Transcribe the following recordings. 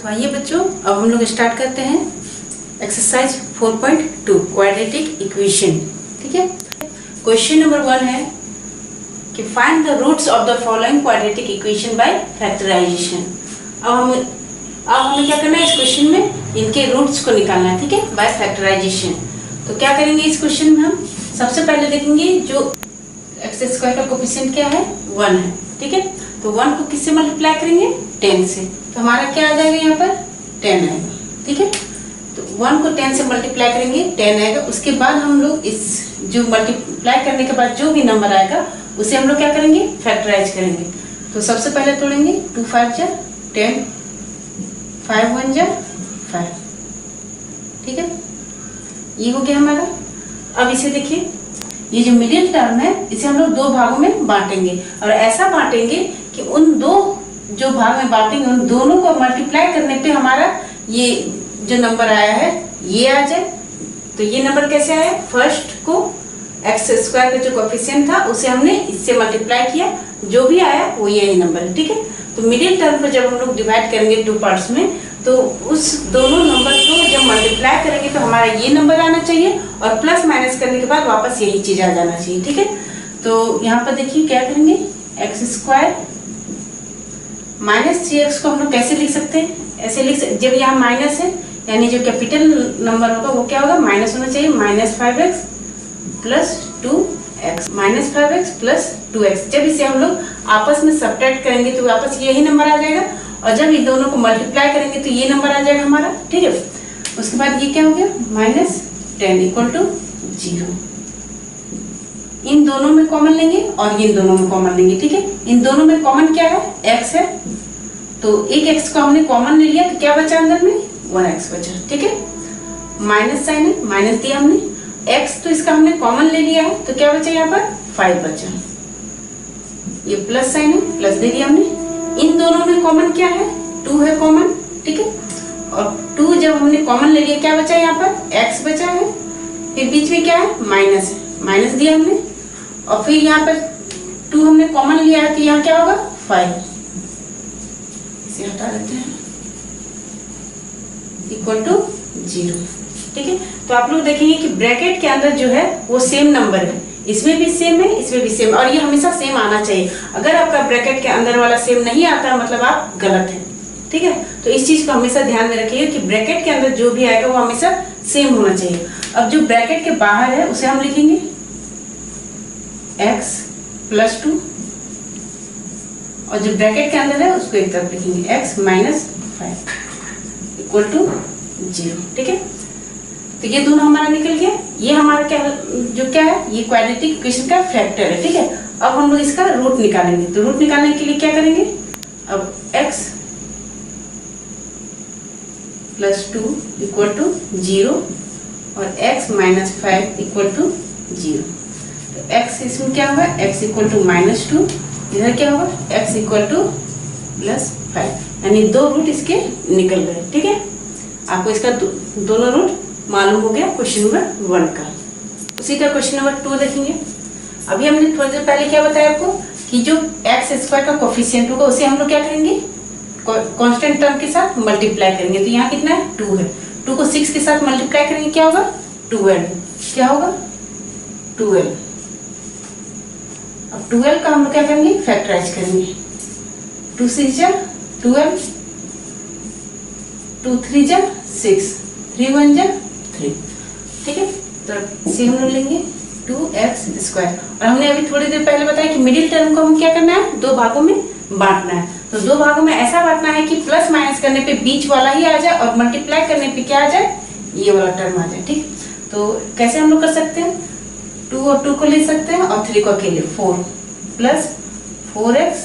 तो आइए बच्चों, अब हम लोग स्टार्ट करते हैं एक्सरसाइज 4.2 क्वाड्रेटिक इक्वेशन। ठीक है, क्वेश्चन नंबर 1 है कि find the roots of the following quadratic equation by factorization. अब हमें क्या करना है, इस क्वेश्चन में इनके रूट्स को निकालना है। ठीक है, बाय फैक्टराइजेशन। तो क्या करेंगे इस क्वेश्चन में, हम सबसे पहले देखेंगे जो एक्स स्क्वायर का कोफिशिएंट क्या है, 1 है। ठीक है, तो 1 को किससे मल्टीप्लाई करेंगे, 10 से। तो हमारा क्या आ जाएगा, यहाँ पर 10 आएगा। ठीक है, तो 1 को 10 से मल्टीप्लाई करेंगे, 10 आएगा। उसके बाद हम लोग इस जो मल्टीप्लाई करने के बाद जो भी नंबर आएगा उसे हम लोग क्या करेंगे, फैक्टराइज करेंगे। तो सबसे पहले तोड़ेंगे, 2 5 जा 10, 5 1 जा 5। ठीक है, ये हो गया हमारा। अब इसे देखिए, ये जो मिडिल टर्म है इसे हम लोग 2 भागों में बांटेंगे, और ऐसा बांटेंगे कि उन 2 जो भाग में बांटेंगे उन दोनों को मल्टीप्लाई करने पे हमारा ये जो नंबर आया है ये आ जाए। तो ये नंबर कैसे आया, फर्स्ट को एक्स स्क्वायर का जो कोफिशिएंट था उसे हमने इससे मल्टीप्लाई किया, जो भी आया वो यही नंबर है। ठीक है, तो मिडिल टर्म पर जब हम लोग डिवाइड करेंगे 2 पार्ट्स में, तो उस दोनों नंबर को जब मल्टीप्लाई करेंगे तो हमारा ये नंबर आना चाहिए, और प्लस माइनस करने के बाद वापस यही चीज आ जाना चाहिए। ठीक है, तो यहाँ पर देखिए क्या करेंगे, एक्स स्क्वायर माइनस 3x को हम लोग कैसे लिख सकते हैं, ऐसे लिख सकते, जब यहाँ माइनस है यानी जो कैपिटल नंबर होगा वो क्या होगा, माइनस होना चाहिए। -5x plus 2x, -5x plus 2x। जब इसे हम लोग आपस में सब्ट्रैक्ट करेंगे तो वापस यही नंबर आ जाएगा, और जब इन दोनों को मल्टीप्लाई करेंगे तो ये नंबर आ जाएगा हमारा। ठीक है, उसके बाद ये क्या हो गया, -10 = 0। इन दोनों में कॉमन लेंगे और इन दोनों में कॉमन लेंगे। ठीक है, इन दोनों में कॉमन क्या है, x है, तो एक x को हमने कॉमन ले लिया तो क्या बचा अंदर में, 1x बचा। ठीक है, माइनस साइन है, माइनस दिया हमने, x तो इसका हमने कॉमन ले लिया है तो क्या बचा यहाँ पर 5 बचा। ये प्लस साइन है, प्लस दे दिया हमने। इन दोनों में कॉमन क्या है, 2 है कॉमन। ठीक है, और 2 जब हमने कॉमन ले लिया क्या बचा यहाँ पर, x बचा है। फिर बीच में क्या है, माइनस है, माइनस दिया हमने, और फिर यहाँ पर 2 हमने कॉमन लिया है तो यहाँ क्या होगा 5, इसे हटा देते हैं, =0। ठीक है, तो आप लोग देखेंगे कि ब्रैकेट के अंदर जो है वो सेम नंबर है, इसमें भी सेम है, इसमें भी सेम, और ये हमेशा सेम आना चाहिए। अगर आपका ब्रैकेट के अंदर वाला सेम नहीं आता मतलब आप गलत हैं। ठीक है, तो इस चीज को हमेशा ध्यान में रखिए कि ब्रैकेट के अंदर जो भी आएगा वो हमेशा सेम होना चाहिए। अब जो ब्रैकेट के बाहर है उसे हम लिखेंगे x + 2, और जो ब्रैकेट के अंदर है उसको एक तरफ लिखेंगे x - 5 = 0। ठीक है, तो ये दोनों हमारा निकल गया। ये हमारा क्या है, ये क्वाड्रेटिक इक्वेशन का फैक्टर है। ठीक है, अब हम लोग इसका रूट निकालेंगे। तो रूट निकालने के लिए क्या करेंगे, अब x + 2 = 0 और x - 5 = 0। तो x इसमें क्या होगा, x = -2, इधर क्या होगा, x = +5, यानी 2 रूट इसके निकल गए। ठीक है, आपको इसका दोनों रूट मालूम हो गया क्वेश्चन नंबर 1 का। उसी का क्वेश्चन नंबर 2 देखेंगे। अभी हमने थोड़ी देर पहले क्या बताया आपको कि जो एक्स स्क्वायर का कोफिशिएंट होगा उसे हम लोग क्या करेंगे, कांस्टेंट टर्म के साथ मल्टीप्लाई करेंगे। तो यहाँ कितना है, 2 है, 2 को 6 के साथ मल्टीप्लाई करेंगे क्या होगा, 12। क्या होगा, 12। अब 12 का हम लोग क्या करेंगे, फैक्टराइज करेंगे। 2 6 जा 12, 2 3 जा 6, 3 1 जा 3। ठीक है, तो इसे हम लोग लेंगे 2x²। और हमने अभी थोड़ी देर पहले बताया कि मिडिल टर्म को हम क्या करना है, 2 भागों में बांटना है। तो 2 भागों में ऐसा बांटना है कि प्लस माइनस करने पे बीच वाला ही आ जाए, और मल्टीप्लाई करने पे क्या आ जाए, ये वाला टर्म आ जाए। ठीक, तो कैसे हम लोग कर सकते हैं, 2 और 2 को ले सकते हैं, और 3 को अकेले, 4 + 4x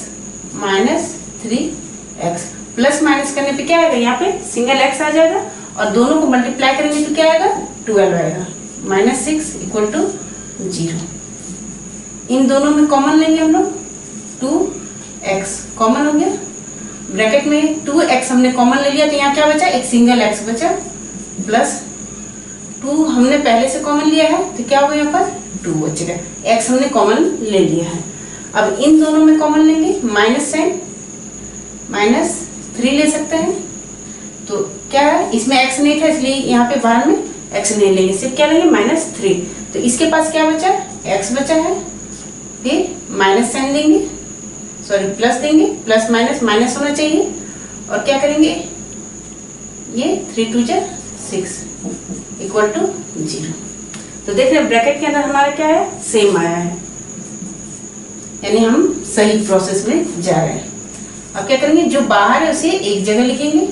- 3x। प्लस माइनस करने पे क्या आएगा, यहाँ पे सिंगल x आ जाएगा, और दोनों को मल्टीप्लाई करेंगे तो क्या आएगा, 12 आएगा। -6 = 0। इन दोनों में कॉमन लेंगे हम लोग, 2x कॉमन हो गया, ब्रैकेट में 2x हमने कॉमन ले लिया तो यहाँ क्या बचा, एक सिंगल x बचा, प्लस 2 हमने पहले से कॉमन लिया है तो क्या होगा यहाँ पर 2 बचेगा, x हमने कॉमन ले लिया है। अब इन दोनों में कॉमन लेंगे, माइनस साइन, -3 ले सकते हैं, क्या है, इसमें x नहीं था इसलिए यहाँ पे बाहर में x नहीं लेंगे, सिर्फ क्या लेंगे -3। तो इसके पास क्या बचा, x बचा है, फिर माइनस साइन देंगे, सॉरी प्लस देंगे, प्लस माइनस माइनस होना चाहिए, और क्या करेंगे, ये 3 2 6 इक्वल टू 0। तो देख रहे हैं ब्रैकेट के अंदर हमारा क्या है, सेम आया है, यानी हम सही प्रोसेस में जा रहे हैं। अब क्या करेंगे, जो बाहर है उसे एक जगह लिखेंगे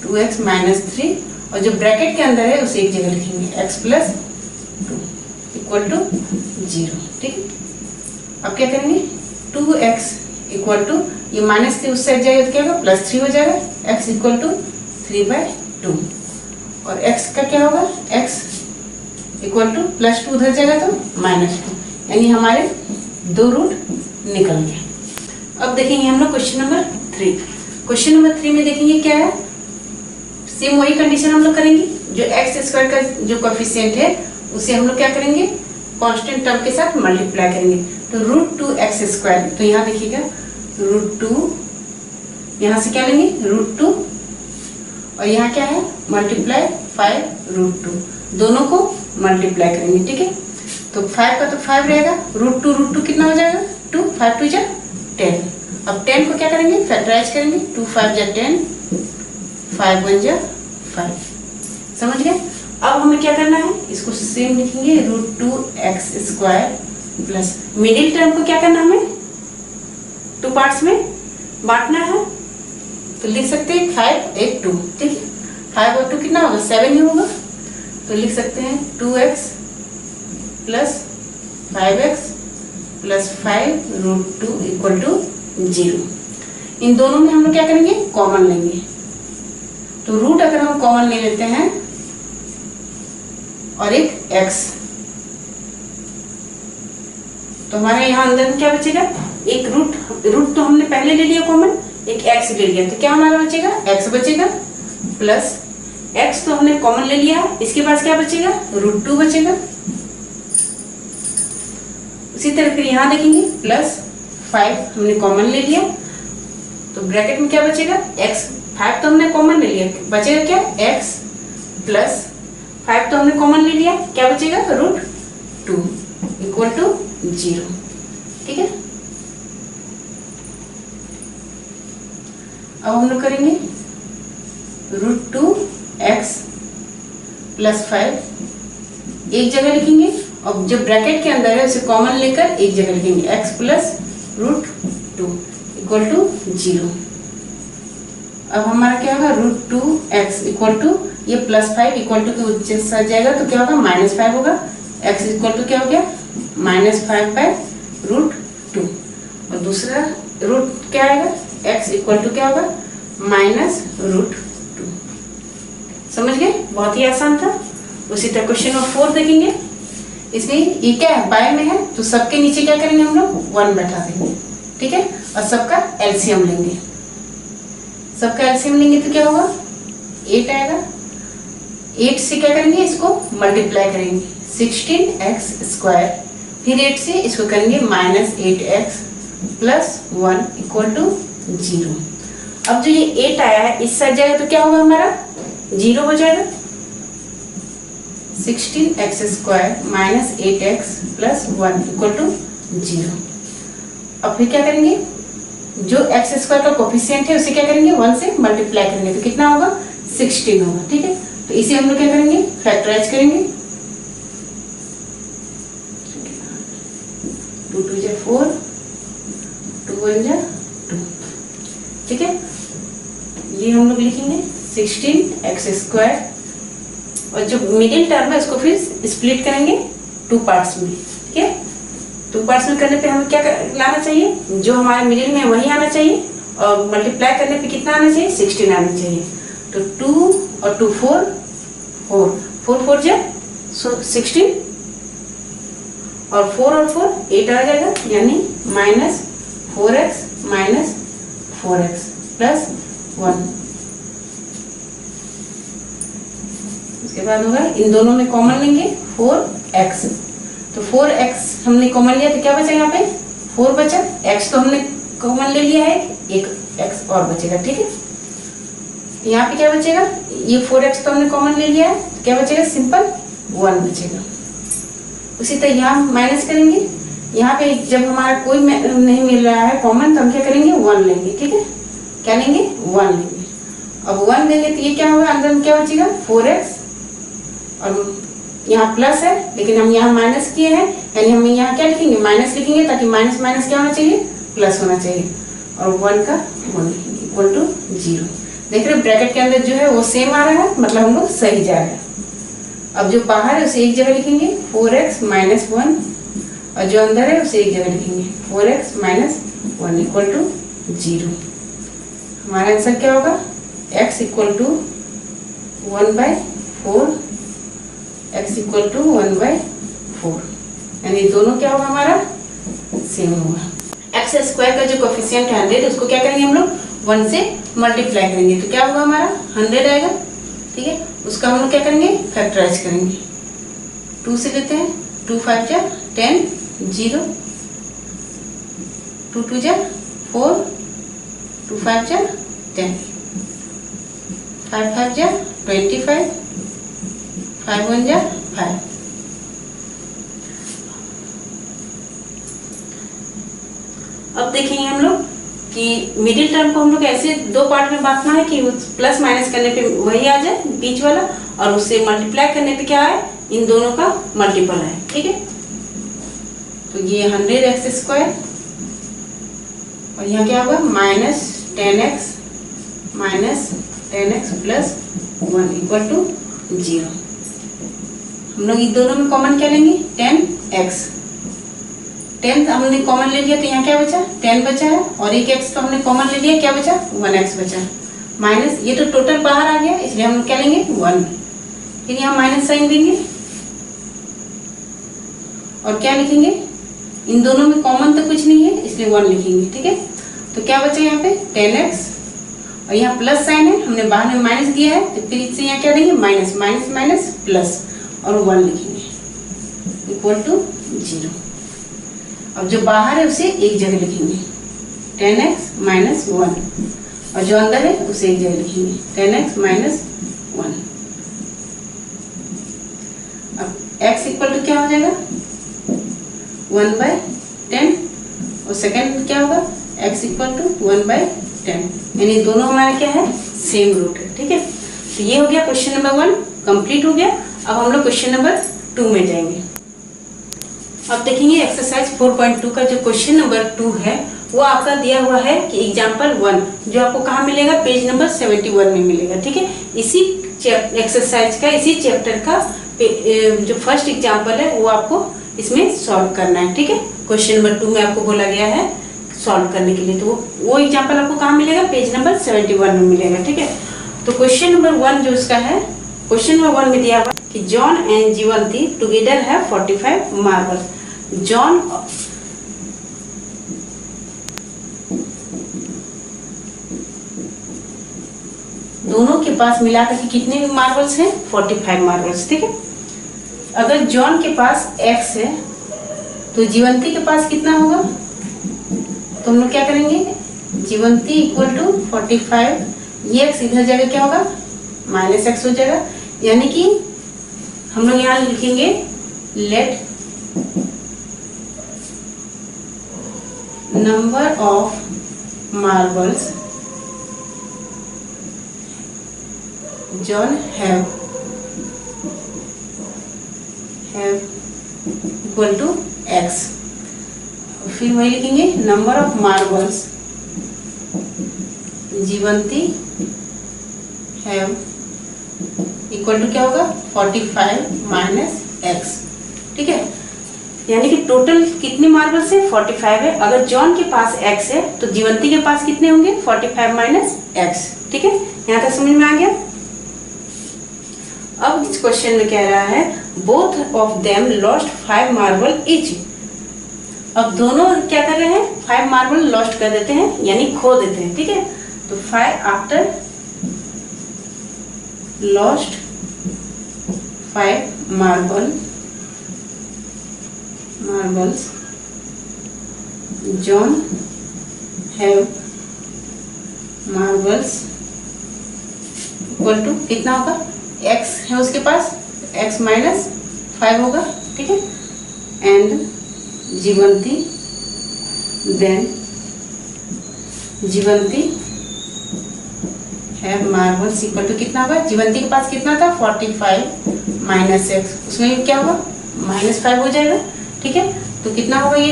2x - 3, और जो ब्रैकेट के अंदर है उसे एक जगह लिखेंगे x + 2 इक्वल टू 0। ठीक है, अब क्या करेंगे, 2x इक्वल टू, ये -3 उस साइड जाएगा तो क्या होगा, +3 हो जाएगा, x इक्वल टू 3/2, और x का क्या होगा, x इक्वल टू +2 उधर जाएगा तो -2, यानी हमारे 2 रूट निकल गए। अब देखेंगे हम लोग क्वेश्चन नंबर 3। क्वेश्चन नंबर 3 में देखेंगे क्या है, सेम वही कंडीशन हम लोग करेंगे, जो x² का जो कोएफिशिएंट है उसे हम लोग क्या करेंगे, कांस्टेंट टर्म के साथ मल्टीप्लाई करेंगे। तो √2x², तो यहाँ देखिएगा √2, यहाँ से क्या लेंगे √2, और यहाँ क्या है मल्टीप्लाई 5√2, दोनों को मल्टीप्लाई करेंगे। ठीक है, तो 5 का तो 5 रहेगा, √2 कितना हो जाएगा, 2, 5 2 10। अब 10 को क्या करेंगे, फैक्टराइज करेंगे, 2 5 10, 5 1 5। समझ गए। अब हमें क्या करना है, इसको सेम लिखेंगे, √2x² प्लस मिडिल टर्म को क्या करना, हमें 2 पार्ट्स में बांटना है, तो लिख सकते हैं 5 1 2। ठीक है, 5 और 2 कितना होगा, 7 ही होगा, तो लिख सकते हैं 2x plus 5x plus 5√2 equal to 0। इन दोनों में हम लोग क्या करेंगे, कॉमन लेंगे, तो रूट अगर हम कॉमन ले लेते हैं और एक x, तो हमारे यहाँ अंदर में क्या बचेगा, एक रूट तो हमने पहले ले लिया कॉमन, एक x ले लिया, तो क्या हमारा बचेगा, x बचेगा, प्लस x तो हमने कॉमन ले लिया, इसके पास क्या बचेगा, √2 बचेगा। उसी तरह फिर यहाँ देखेंगे प्लस 5 हमने कॉमन ले लिया, तो ब्रैकेट में क्या बचेगा, x, 5 तो हमने कॉमन ले लिया, बचेगा क्या, x प्लस 5 तो हमने कॉमन ले लिया, क्या बचेगा, √2 इक्वल टू 0। ठीक है, अब हम लोग करेंगे √2x प्लस 5 एक जगह लिखेंगे, और जो ब्रैकेट के अंदर है उसे कॉमन लेकर एक जगह लिखेंगे, x प्लस √2 इक्वल टू 0। अब हमारा क्या होगा, √2x इक्वल टू, ये +5 इक्वल टू के साथ जाएगा तो क्या होगा, -5 होगा, x इक्वल टू क्या हो गया, -5/√2, और दूसरा रूट क्या आएगा, x इक्वल टू क्या होगा, -√2। समझ गए, बहुत ही आसान था। उसी तरह क्वेश्चन नंबर 4 देखेंगे, इसमें ये क्या है, बाय में है, तो सबके नीचे क्या करेंगे, हम लोग 1 बैठा देंगे। ठीक है, और सबका एलसीएम लेंगे, सबका एलसीएम लेंगे तो क्या होगा, 8 आएगा, 8 से क्या करेंगे, इसको मल्टीप्लाई करेंगे, 16x², फिर 8 से इसको करेंगे -8x प्लस 1 इक्वल टू 0। अब जो ये 8 आया है इस साइड जाएगा तो क्या होगा, हमारा 0 हो जाएगा, 16x² -8x plus 1 equal to 0। अब फिर क्या करेंगे, जो x² का कोफिशिएंट है उसे क्या करेंगे, 1 से मल्टीप्लाई करेंगे, तो कितना होगा, 16 होगा। ठीक है, तो इसे हम लोग क्या करेंगे, फैक्टराइज करेंगे, 2 2 4, 2 1 2। ठीक है, ये हम लोग लिखेंगे 16x², और जो मिडिल टर्म है उसको फिर स्प्लिट करेंगे 2 पार्ट्स में। ठीक है, 2 पार्ट्स में करने पे हमें क्या लाना चाहिए, जो हमारे मिडिल में वही आना चाहिए, और मल्टीप्लाई करने पे कितना आना चाहिए, 16 आना चाहिए। तो 2 और 2 4 4 4 4 जा 16, और 4 और 4 8 आ जाएगा, यानी -4x -4x प्लस 1। उसके बाद होगा, इन दोनों में कॉमन लेंगे 4x, तो 4x हमने कॉमन लिया तो क्या बचा, यहाँ पे 4 बचा, x तो हमने कॉमन ले लिया है, एक x और बचेगा। ठीक है, यहाँ पे क्या बचेगा, ये 4x तो हमने कॉमन ले लिया है, तो क्या बचेगा, सिंपल 1 बचेगा। उसी तरह यहाँ माइनस करेंगे, यहाँ पे जब हमारा कोई नहीं मिल रहा है कॉमन तो हम क्या करेंगे, 1 लेंगे। ठीक है, क्या लेंगे, 1 लेंगे। अब 1 लेंगे तो ये क्या होगा, अंदर में क्या बचेगा, 4x, और यहाँ प्लस है लेकिन हम यहाँ माइनस किए हैं, यानी हम यहाँ क्या लिखेंगे, माइनस लिखेंगे, ताकि माइनस माइनस क्या होना चाहिए, प्लस होना चाहिए। और 1 का 1 इक्वल टू 0। देख रहे हो ब्रैकेट के अंदर जो है वो सेम आ रहा है, मतलब हम लोग सही जा रहे हैं। अब जो बाहर है उसे एक जगह लिखेंगे 4x माइनस 1, और जो अंदर है उसे एक जगह लिखेंगे 4x माइनस 1 इक्वल टू 0। हमारा आंसर क्या होगा, x equal to 1/4, x equal to 1/4, यानी दोनों क्या होगा, हमारा सेम होगा। एक्स स्क्वायर का जो कोफिशिएंट है 100, उसको क्या करेंगे हम लोग 1 से मल्टीप्लाई करेंगे, तो क्या होगा, हमारा 100 आएगा। ठीक है, उसका हम लोग क्या करेंगे, फैक्टराइज करेंगे। 2 से लेते हैं, 2 5 जा 10, 0, 2 2 जा 4, 2 5 जा 10, 5 5 जा 25, 5 1 जा 5। अब देखेंगे हम लोग कि मिडिल टर्म को हम लोग ऐसे दो पार्ट में बांटना है कि प्लस माइनस करने पे वही आ जाए बीच वाला, और उससे मल्टीप्लाई करने पे क्या है, इन दोनों का मल्टीपल है। ठीक है, तो ये 100x स्क्वायर, और यहाँ क्या होगा, minus 10x plus 1 equal to 0। हम लोग इन दोनों में कॉमन क्या लेंगे, 10x, 10 हमने कॉमन ले लिया तो यहाँ क्या बचा, 10 बचा है, और एक x तो हमने कॉमन ले लिया, क्या बचा, 1x बचा, माइनस, ये तो टोटल बाहर आ गया, इसलिए हम क्या लेंगे 1, फिर यहाँ माइनस साइन देंगे, और क्या लिखेंगे, इन दोनों में कॉमन तो कुछ नहीं है इसलिए 1 लिखेंगे। ठीक है, तो क्या बचा यहाँ पे 10x, और यहाँ प्लस साइन है, हमने बाहर में माइनस दिया है, तो फिर इससे यहाँ क्या देंगे, माइनस माइनस माइनस प्लस, और 1 लिखेंगे इक्वल टू 0। अब जो बाहर है उसे एक जगह लिखेंगे 10x माइनस 1, और जो अंदर है उसे एक जगह लिखेंगे 10x माइनस 1। अब x इक्वल टू क्या हो जाएगा, 1/10, और सेकेंड क्या होगा, x इक्वल टू 1/10, यानी दोनों हमारे क्या है, सेम रूट है। ठीक है, तो ये हो गया क्वेश्चन नंबर 1 कंप्लीट हो गया। अब हम लोग क्वेश्चन नंबर 2 में जाएंगे। अब देखेंगे एक्सरसाइज 4.2 का जो क्वेश्चन नंबर 2 है वो आपका दिया हुआ है कि एग्जाम्पल 1, जो आपको कहाँ मिलेगा, पेज नंबर 71 में मिलेगा। ठीक है, इसी एक्सरसाइज का, इसी चैप्टर का जो फर्स्ट एग्जाम्पल है वो आपको इसमें सॉल्व करना है। ठीक है, क्वेश्चन नंबर 2 में आपको बोला गया है सॉल्व करने के लिए, तो वो एग्जाम्पल आपको कहाँ मिलेगा, पेज नंबर 71 में मिलेगा। ठीक है, तो क्वेश्चन नंबर 1 जो इसका है, क्वेश्चन नंबर 1 में दिया हुआ कि John and Jeevanti together have 45 marbles. John दोनों के पास मिलाकर के कितने मार्बल्स हैं, 45 मार्बल्स। ठीक है, अगर जॉन के पास x है तो जीवंती के पास कितना होगा, तो हम लोग क्या करेंगे, जीवंती इक्वल टू 45, ये x इधर जगह क्या होगा, माइनस x हो जाएगा, यानी कि हम लोग यहाँ लिखेंगे let number of marbles John have equal to x, फिर वही लिखेंगे number of marbles Jeevanti have equal to क्या होगा, 45 माइनस x। ठीक है, यानी कि टोटल कितने मार्बल्स है, 45 है। अगर जॉन के पास x है तो जीवंती के पास कितने होंगे, 45 माइनस x। ठीक है, यहाँ तक समझ में आ गया। अब इस क्वेश्चन में कह रहा है both of them lost 5 marble each. अब दोनों क्या कर रहे हैं, 5 मार्बल लॉस्ट कर देते हैं, यानी खो देते हैं। ठीक है, तो 5 after lost 5 marbles John have marbles equal to कितना होगा, x है उसके पास, x माइनस 5 होगा, ठीक है। एंड जीवंती, देन जीवंती है मार्बल्स इक्वल टू कितना होगा, जीवंती के पास कितना था 45 माइनस एक्स, उसमें क्या होगा -5 हो जाएगा, ठीक है। तो कितना होगा ये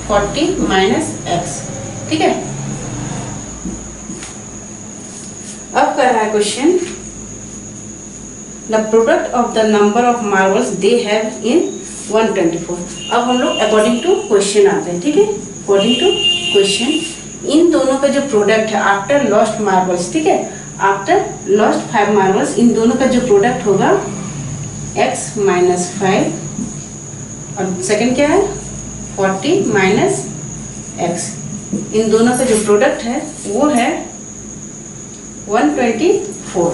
40 माइनस एक्स, ठीक है। अब कर रहा है question, the product of the number of marbles they have in 124। अब हम लोग अकॉर्डिंग टू क्वेश्चन आते हैं, ठीक है। अकॉर्डिंग टू क्वेश्चन इन दोनों का जो प्रोडक्ट है आफ्टर लॉस्ट मार्बल्स, ठीक है, आफ्टर लॉस्ट 5 मार्बल्स, इन दोनों का जो प्रोडक्ट होगा x माइनस 5 और सेकंड क्या है 40 माइनस एक्स, इन दोनों का जो प्रोडक्ट है वो है 124।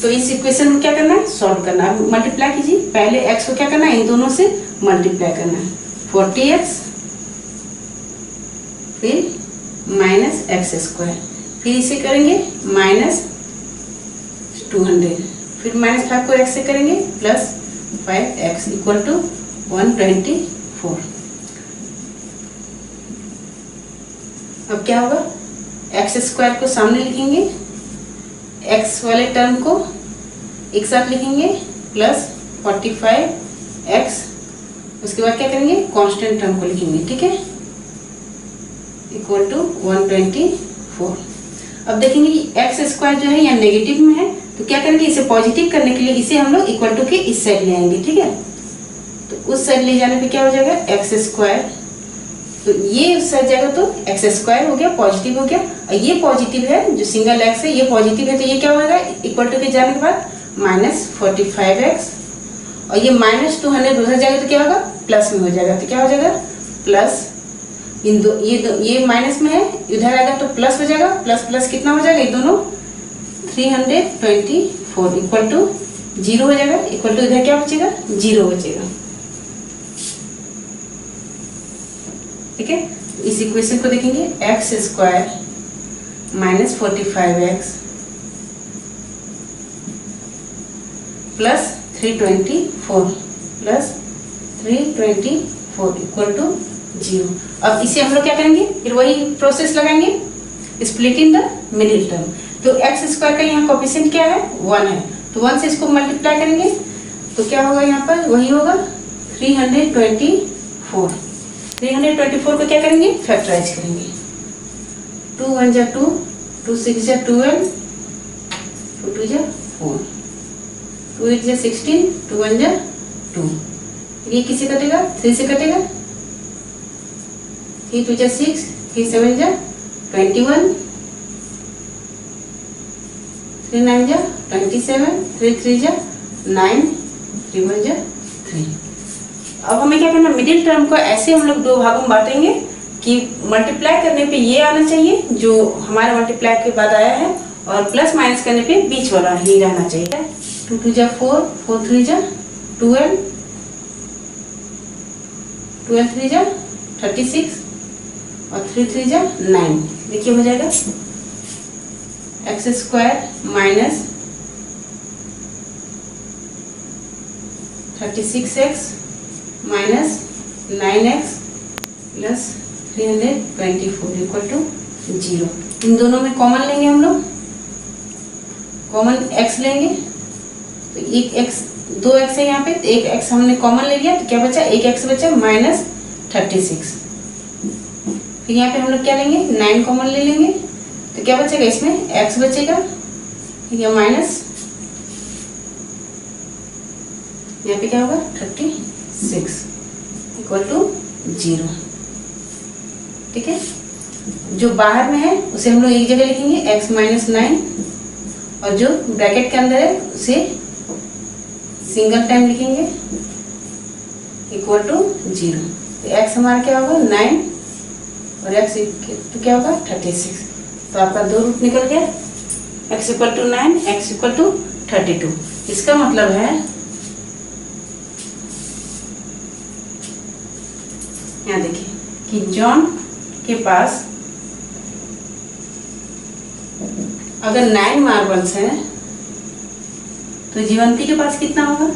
तो इस इक्वेशन में क्या करना है, सॉल्व करना है, मल्टीप्लाई कीजिए। पहले x को क्या करना है, इन दोनों से मल्टीप्लाई करना है, 40x फिर माइनस एक्स स्क्वायर, फिर इसे करेंगे -200, फिर -5 को x से करेंगे प्लस 5x इक्वल टू 124। अब क्या होगा, एक्स स्क्वायर को सामने लिखेंगे, x वाले टर्म को एक साथ लिखेंगे प्लस 45x, उसके बाद क्या करेंगे कांस्टेंट टर्म को लिखेंगे, ठीक है, इक्वल टू 124। अब देखेंगे एक्स स्क्वायर जो है यहाँ नेगेटिव में है, तो क्या करेंगे इसे पॉजिटिव करने के लिए इसे हम लोग इक्वल टू के इस साइड ले आएंगे, ठीक है। तो उस साइड ले जाने पे क्या हो जाएगा एक्स स्क्वायर, तो ये उस साइड जाएगा तो एक्स स्क्वायर हो गया, पॉजिटिव हो गया, और ये पॉजिटिव है जो सिंगल एक्स है ये पॉजिटिव है, तो ये क्या होगा इक्वल टू के जाने के बाद -45x, और ये -200 उधर जाएगा तो क्या होगा प्लस में हो जाएगा, तो क्या हो जाएगा प्लस, ये माइनस में है इधर आएगा तो प्लस हो जाएगा, प्लस प्लस कितना हो जाएगा ये दोनों 324 इक्वल टू 0 हो जाएगा, इक्वल टू इधर क्या बचेगा 0 बचेगा, ठीक है। इस इक्वेशन को देखेंगे x square -45x plus 324 plus 324 equal to 0। अब इसे हम लोग क्या करेंगे, फिर वही प्रोसेस लगाएंगे, split in the middle term. तो एक्स स्क्वायर का यहाँ कोफिशिएंट क्या है 1 है, तो 1 से इसको मल्टीप्लाई करेंगे तो क्या होगा यहाँ पर वही होगा 324। 324 को क्या करेंगे फैक्टराइज करेंगे, 2 1 जा 2, 2 6 जा 12, 2 2 जा 4, 2 8 जा 16, 2 1 जा 2, ये किससे कटेगा 3 से कटेगा, 3 2 जा 6, 3 7 जा 21, 3 9 जा 27, 3 3 जा 9, 3 1 जा 3। अब हमें क्या करना, मिडिल टर्म को ऐसे हम लोग दो भागों में बांटेंगे कि मल्टीप्लाई करने पे ये आना चाहिए जो हमारे मल्टीप्लाई के बाद आया है, और प्लस माइनस करने पे बीच वाला ही रहना चाहिए। 2 2 जा 4, 4 3 जा 12, 12 3 जा 36 और 3 3 जा 9, देखिए हो जाएगा x square minus 36x minus 9x plus 324 equal to 0। इन दोनों में कॉमन लेंगे हम लोग, कॉमन x लेंगे तो एक x 2x है यहाँ पे, तो एक x हमने कॉमन ले लिया तो क्या बचा, एक x बचा -36। फिर यहाँ पे हम लोग क्या लेंगे 9 कॉमन ले लेंगे तो क्या बचेगा, इसमें x बचेगा, या माइनस यहाँ पे क्या होगा 36 इक्वल टू 0, ठीक है। जो बाहर में है उसे हम लोग एक जगह लिखेंगे x माइनस 9, और जो ब्रैकेट के अंदर है उसे सिंगल टाइम लिखेंगे इक्वल टू 0। तो x हमारा क्या होगा 9 और x तो क्या होगा 36, तो आपका 2 रूट निकल गया, x equal to 9, x equal to 32। इसका मतलब है यहाँ देखिए कि जॉन के पास अगर 9 मार्बल्स हैं तो जीवंती के पास कितना होगा?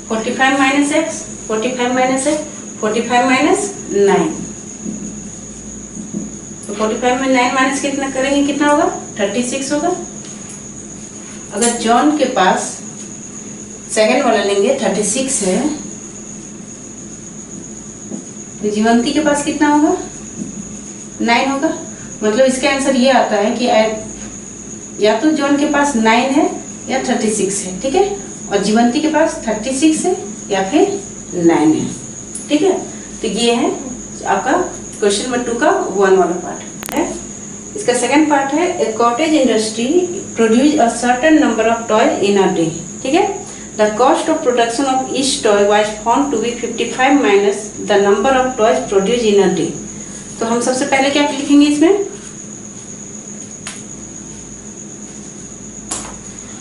45 minus x, 45 minus x, 45 minus 9। तो 45 में 9 माइनस कितना करेंगे, कितना होगा? 36 होगा। अगर जॉन के पास सेकंड वाला लेंगे 36 है तो जीवंती के पास कितना होगा? 9 होगा। मतलब इसका आंसर ये आता है कि या तो जॉन के पास 9 है या 36 है, ठीक है, और जीवंती के पास 36 है या फिर 9 है, ठीक है। तो ये है आपका क्वेश्चन नंबर 2 का 1 वाला पार्ट है। इसका सेकंड पार्ट है, a cottage industry produce a certain number of toy in a day, ठीक है। The cost of production of each toy was found to be 55 minus the number of toys produce in a day. तो हम सबसे पहले क्या लिखेंगे इसमें?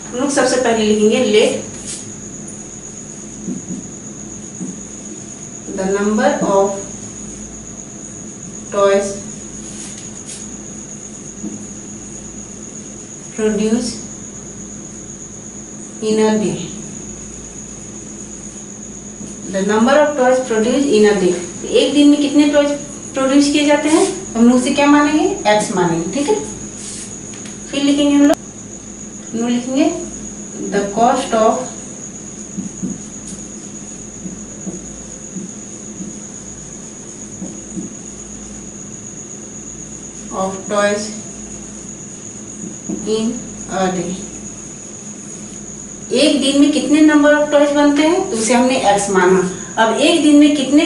हम लोग सबसे पहले लिखेंगे let the number of toys produce in a day, the number of toys produce in a day. एक दिन में कितने टॉयज प्रोड्यूस किए जाते हैं हम लोग उसे क्या मानेंगे? एक्स मानेंगे, ठीक है। फिर लिखेंगे हम लोग लिखेंगे the cost of toys in a day. एक दिन में कितने नंबर ऑफ टॉयज बनते हैं तो उसे हमने एक्स माना। अब एक दिन में कितने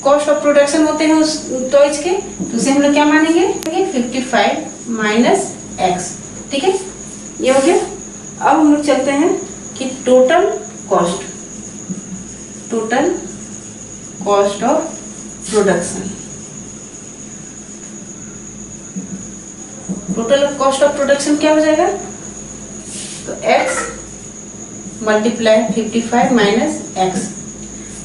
कॉस्ट ऑफ प्रोडक्शन होते हैं उस टॉयज के तो उसे हम लोग क्या मानेंगे? 55 माइनस एक्स, ठीक है, ये हो गया। अब हम लोग चलते हैं कि total cost of production, total cost of production क्या हो जाएगा? तो x मल्टीप्लाई 55 माइनस एक्स।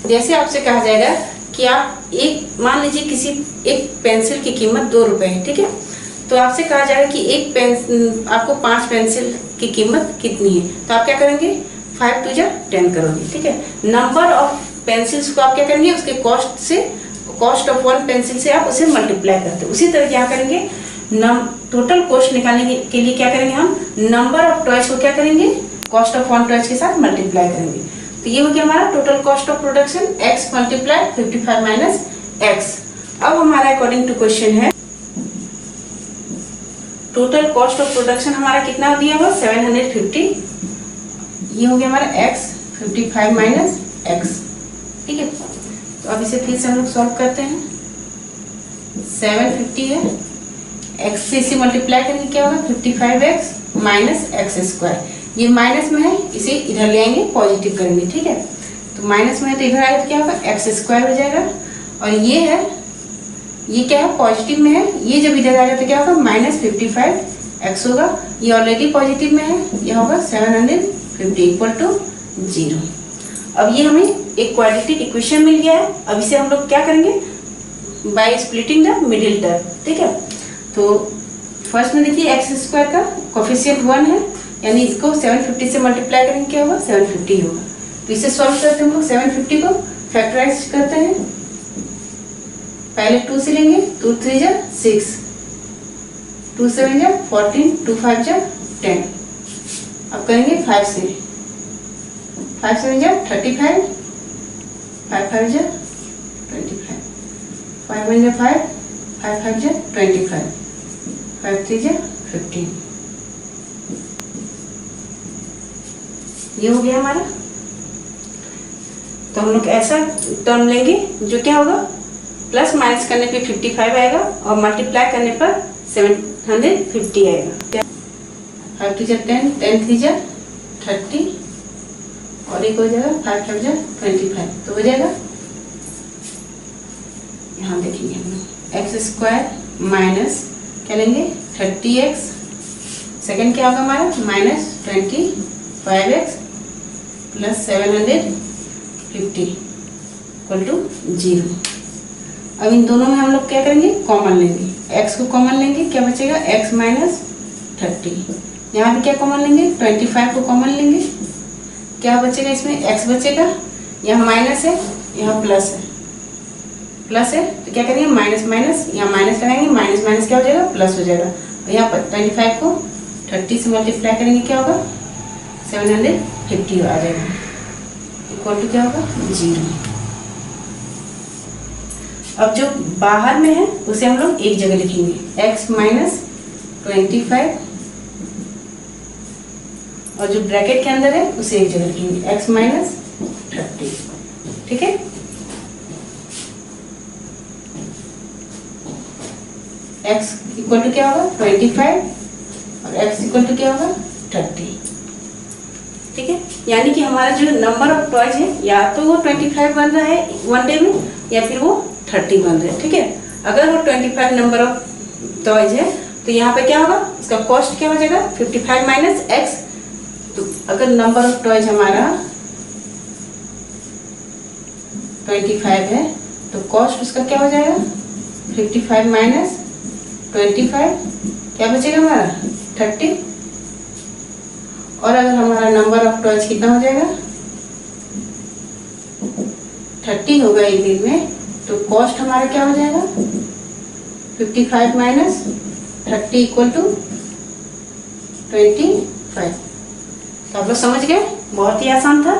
जैसे आपसे कहा जाएगा कि आप एक मान लीजिए किसी एक पेंसिल की कीमत 2 रुपए है, ठीक है, तो आपसे कहा जाएगा कि आपको 5 पेंसिल की कीमत कितनी है, तो आप क्या करेंगे? 5 2 जा 10 करोगे, ठीक है। नंबर ऑफ पेंसिल्स को आप क्या करेंगे? उसके कॉस्ट ऑफ 1 पेंसिल से आप उसे मल्टीप्लाई करते हैं। उसी तरह क्या करेंगे? टोटल कॉस्ट निकालने के लिए क्या करेंगे? हम नंबर ऑफ टॉयज को क्या करेंगे? कॉस्ट ऑफ 1 टॉयज के साथ मल्टीप्लाई करेंगे। तो ये हो गया हमारा total cost of production, x multiply 55 minus x. अब हमारा अकॉर्डिंग टू क्वेश्चन है टोटल कॉस्ट ऑफ प्रोडक्शन हमारा कितना दिया हुआ? 750। ये हो गया हमारा x 55 माइनस एक्स, ठीक है। तो अब इसे फिर से हम लोग सॉल्व करते हैं। 750 है, x से इसे मल्टीप्लाई करेंगे क्या होगा? 55x minus x square. ये माइनस में है, इसे इधर ले आएंगे, पॉजिटिव करेंगे, ठीक है। तो माइनस में है तो इधर आएगा तो क्या होगा? एक्स स्क्वायर हो जाएगा। और ये है, ये क्या है? पॉजिटिव में है, ये जब इधर आएगा तो क्या होगा? माइनस 55x होगा। ये ऑलरेडी पॉजिटिव में है, ये होगा 750 इक्वल टू 0। अब ये हमें एक क्वाड्रेटिक इक्वेशन मिल गया है। अब इसे हम लोग क्या करेंगे? By splitting the middle term, ठीक है। तो फर्स्ट में देखिए एक्स स्क्वायर का कोफिशिएंट 1 है, यानी इसको 750 से मल्टीप्लाई करेंगे क्या होगा? 750 होगा। तो इसे सॉल्व करते हैं हम लोग। 750 को फैक्टराइज करते हैं। पहले 2 से लेंगे, 2 3 जा 6, 2 7 जा 14, 2 5 जा 10। अब करेंगे 5 से, 5 7 जा 35, 5 5 जा 25, 5 1 जा 5, 5 5 जा 25, 5 3 जा 15। ये हो गया हमारा। तो हम लोग ऐसा टर्म लेंगे जो क्या होगा? प्लस माइनस करने पे 55 आएगा और मल्टीप्लाई करने पर 750 आएगा। 5 2 जा 10, 10 3 जा 30 और एक हो जाएगा 5 5 जा 25। तो हो जाएगा, यहाँ देखेंगे हम लोग एक्स स्क्वायर माइनस क्या लेंगे? 30x, सेकंड क्या होगा हमारा? Minus 25x plus 750 equal to 0। अब इन दोनों में हम लोग क्या करेंगे, कॉमन लेंगे, x को कॉमन लेंगे, क्या बचेगा x माइनस 30। यहाँ पे क्या कॉमन लेंगे, 25 को कॉमन लेंगे, क्या बचेगा इसमें, x बचेगा, यहाँ माइनस है यहाँ प्लस है, प्लस है तो क्या करेंगे माइनस माइनस, यहाँ माइनस लगाएंगे, माइनस माइनस क्या हो जाएगा प्लस हो जाएगा, और यहाँ पर 25 को 30 से मल्टीप्लाई करेंगे क्या होगा 750 आ जाएगा, इक्वल टू क्या होगा 0। अब जो बाहर में है उसे हम लोग एक जगह लिखेंगे, x माइनस 25, और जो ब्रैकेट के अंदर है उसे एक जगह लिखेंगे x माइनस 30। ठीक है, x इक्वल टू क्या होगा 25 और x इक्वल टू क्या होगा 30। ठीक है, यानी कि हमारा जो नंबर ऑफ टॉयज है या तो वो 25 बन रहा है वन डे में या फिर वो 30 बन रहा है। ठीक है, अगर वो 25 नंबर ऑफ टॉयज है तो यहाँ पे क्या होगा, इसका कॉस्ट क्या हो जाएगा 55 माइनस x। तो अगर नंबर ऑफ टॉयज हमारा 25 है तो कॉस्ट उसका क्या हो जाएगा 55 माइनस 25, क्या बचेगा हमारा 30। और अगर हमारा नंबर ऑफ टॉयज कितना हो जाएगा 30 होगा एक दिन में, तो कॉस्ट हमारा क्या हो जाएगा 55 माइनस 30 इक्वल टू 25। तो आप लोग समझ गए, बहुत ही आसान था।